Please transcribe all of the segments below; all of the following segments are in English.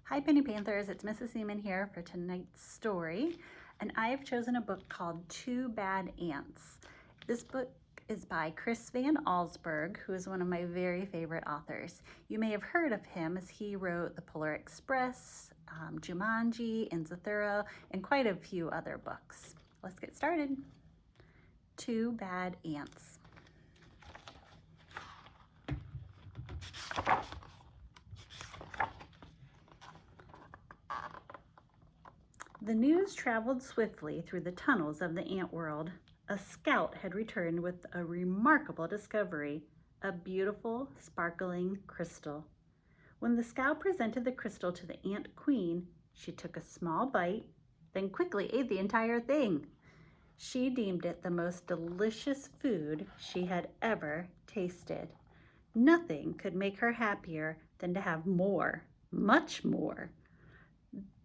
Hi Penny Panthers, it's Mrs. Seemann here for tonight's story, and I have chosen a book called Two Bad Ants. This book is by Chris Van Allsburg, who is one of my very favorite authors. You may have heard of him as he wrote The Polar Express, Jumanji, and Zathura, and quite a few other books. Let's get started. Two Bad Ants. The news traveled swiftly through the tunnels of the ant world. A scout had returned with a remarkable discovery, a beautiful, sparkling crystal. When the scout presented the crystal to the ant queen, she took a small bite, then quickly ate the entire thing. She deemed it the most delicious food she had ever tasted. Nothing could make her happier than to have more, much more.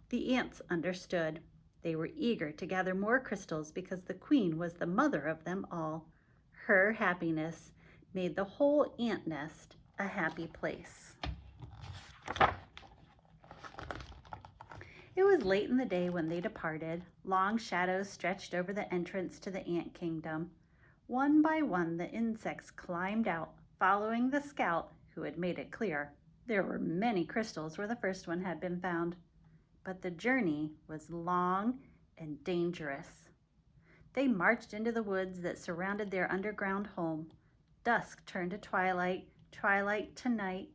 The ants understood. They were eager to gather more crystals because the queen was the mother of them all. Her happiness made the whole ant nest a happy place. It was late in the day when they departed. Long shadows stretched over the entrance to the ant kingdom. One by one, the insects climbed out, following the scout, who had made it clear there were many crystals where the first one had been found. But the journey was long and dangerous. They marched into the woods that surrounded their underground home. Dusk turned to twilight, twilight to night.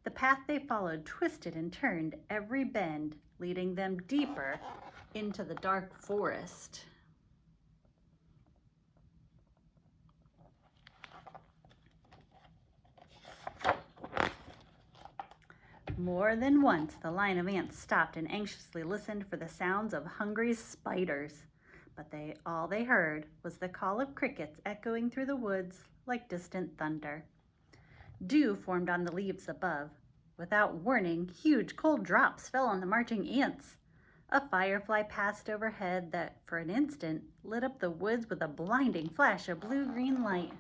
The path they followed twisted and turned every bend, leading them deeper into the dark forest. More than once, the line of ants stopped and anxiously listened for the sounds of hungry spiders. But all they heard was the call of crickets echoing through the woods like distant thunder. Dew formed on the leaves above. Without warning, huge cold drops fell on the marching ants. A firefly passed overhead that, for an instant, lit up the woods with a blinding flash of blue-green light.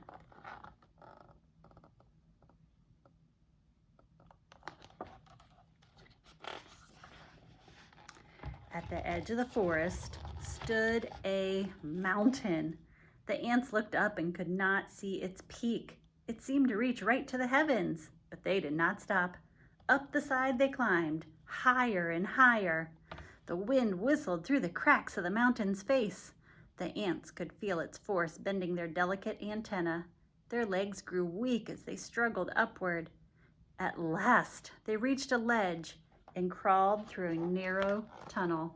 At the edge of the forest stood a mountain. The ants looked up and could not see its peak. It seemed to reach right to the heavens, but they did not stop. Up the side they climbed, higher and higher. The wind whistled through the cracks of the mountain's face. The ants could feel its force bending their delicate antennae. Their legs grew weak as they struggled upward. At last, they reached a ledge and crawled through a narrow tunnel.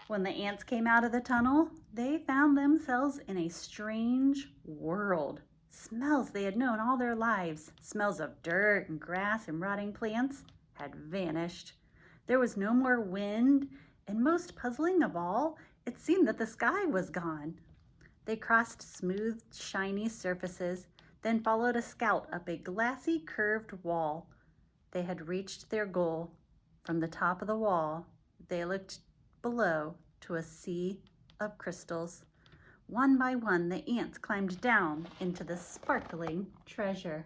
When the ants came out of the tunnel, they found themselves in a strange world. Smells they had known all their lives, smells of dirt and grass and rotting plants, had vanished. There was no more wind, and most puzzling of all, it seemed that the sky was gone. They crossed smooth, shiny surfaces, then followed a scout up a glassy, curved wall. They had reached their goal. From the top of the wall, they looked below to a sea of crystals. One by one, the ants climbed down into the sparkling treasure.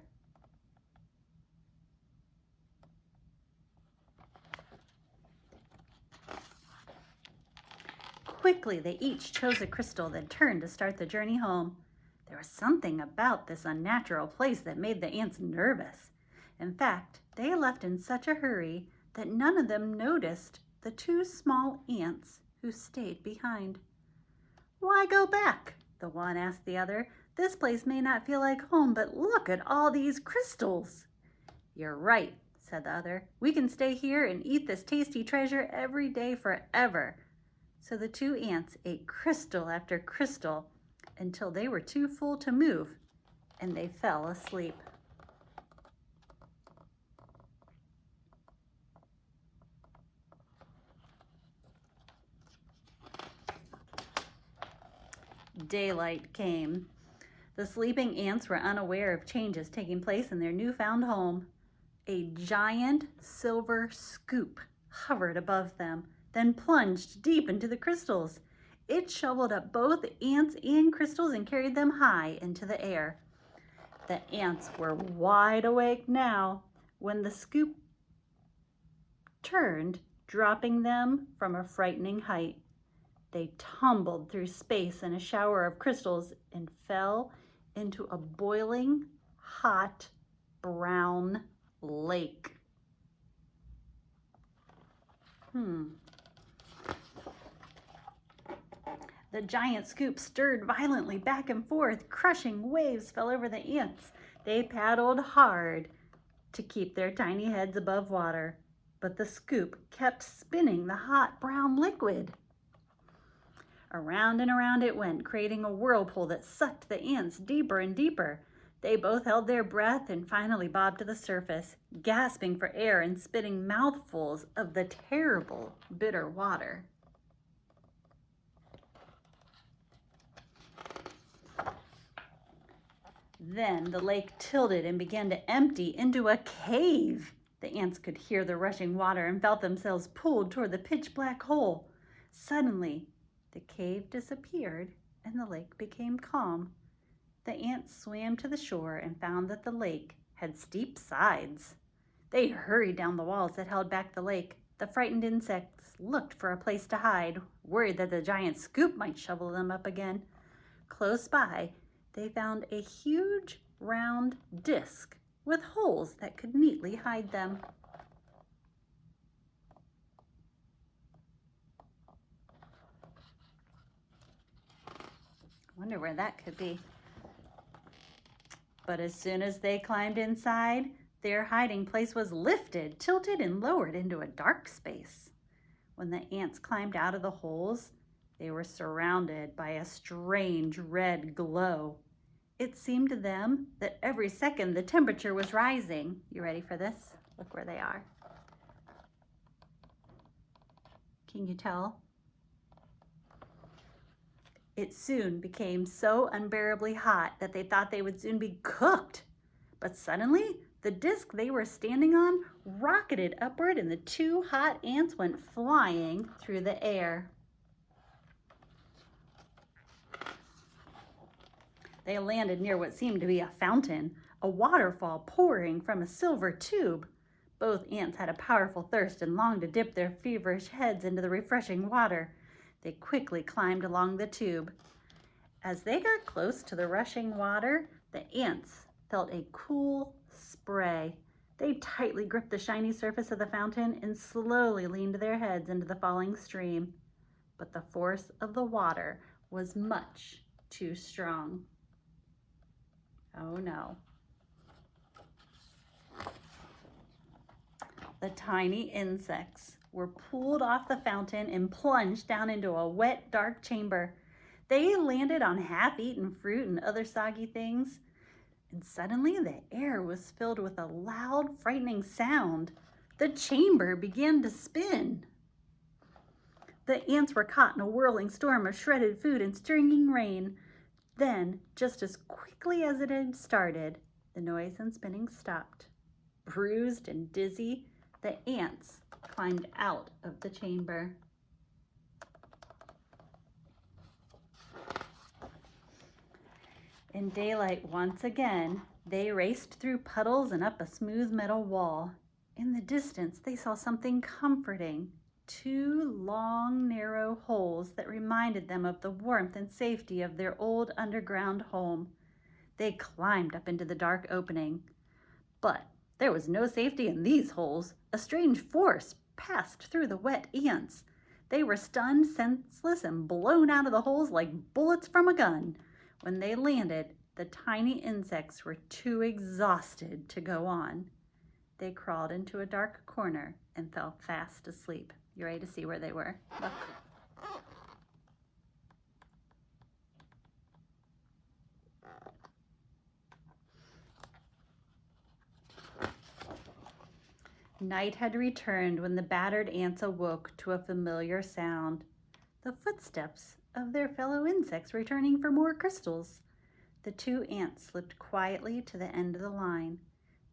Quickly, they each chose a crystal, then turned to start the journey home. There was something about this unnatural place that made the ants nervous. In fact, they left in such a hurry that none of them noticed the two small ants who stayed behind. "Why go back?" the one asked the other. "This place may not feel like home, but look at all these crystals." "You're right," said the other. "We can stay here and eat this tasty treasure every day forever." So the two ants ate crystal after crystal until they were too full to move, and they fell asleep. Daylight came. The sleeping ants were unaware of changes taking place in their newfound home. A giant silver scoop hovered above them, then plunged deep into the crystals. It shoveled up both ants and crystals and carried them high into the air. The ants were wide awake now when the scoop turned, dropping them from a frightening height. They tumbled through space in a shower of crystals and fell into a boiling, hot, brown lake. The giant scoop stirred violently back and forth. Crushing waves fell over the ants. They paddled hard to keep their tiny heads above water, but the scoop kept spinning the hot brown liquid. Around and around it went, creating a whirlpool that sucked the ants deeper and deeper. They both held their breath and finally bobbed to the surface, gasping for air and spitting mouthfuls of the terrible, bitter water. Then the lake tilted and began to empty into a cave. The ants could hear the rushing water and felt themselves pulled toward the pitch-black hole. Suddenly, the cave disappeared and the lake became calm. The ants swam to the shore and found that the lake had steep sides. They hurried down the walls that held back the lake. The frightened insects looked for a place to hide, worried that the giant scoop might shovel them up again. Close by, they found a huge round disc with holes that could neatly hide them. I wonder where that could be. But as soon as they climbed inside, their hiding place was lifted, tilted, and lowered into a dark space. When the ants climbed out of the holes, they were surrounded by a strange red glow. It seemed to them that every second the temperature was rising. You ready for this? Look where they are. Can you tell? It soon became so unbearably hot that they thought they would soon be cooked. But suddenly, the disc they were standing on rocketed upward and the two hot ants went flying through the air. They landed near what seemed to be a fountain, a waterfall pouring from a silver tube. Both ants had a powerful thirst and longed to dip their feverish heads into the refreshing water. They quickly climbed along the tube. As they got close to the rushing water, the ants felt a cool spray. They tightly gripped the shiny surface of the fountain and slowly leaned their heads into the falling stream. But the force of the water was much too strong. Oh no. The tiny insects were pulled off the fountain and plunged down into a wet, dark chamber. They landed on half-eaten fruit and other soggy things. And suddenly the air was filled with a loud, frightening sound. The chamber began to spin. The ants were caught in a whirling storm of shredded food and stinging rain. Then, just as quickly as it had started, the noise and spinning stopped. Bruised and dizzy, the ants climbed out of the chamber. In daylight once again, they raced through puddles and up a smooth metal wall. In the distance, they saw something comforting. Two long, narrow holes that reminded them of the warmth and safety of their old underground home. They climbed up into the dark opening. But there was no safety in these holes. A strange force passed through the wet ants. They were stunned, senseless, and blown out of the holes like bullets from a gun. When they landed, the tiny insects were too exhausted to go on. They crawled into a dark corner and fell fast asleep. You ready to see where they were? Look. Night had returned when the battered ants awoke to a familiar sound. The footsteps of their fellow insects returning for more crystals. The two ants slipped quietly to the end of the line.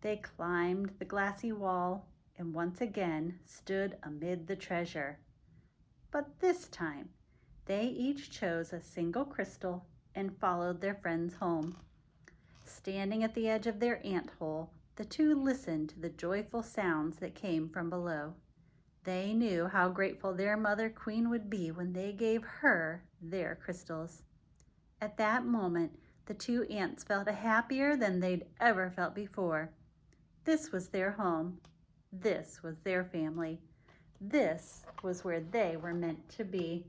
They climbed the glassy wall and once again stood amid the treasure. But this time, They each chose a single crystal and followed their friends home. Standing at the edge of their ant hole, the two listened to the joyful sounds that came from below. They knew how grateful their mother queen would be when they gave her their crystals. At that moment, the two ants felt happier than they'd ever felt before. This was their home. This was their family. This was where they were meant to be.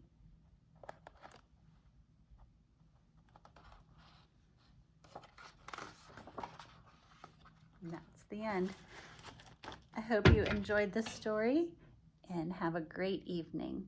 And that's the end. I hope you enjoyed this story and have a great evening.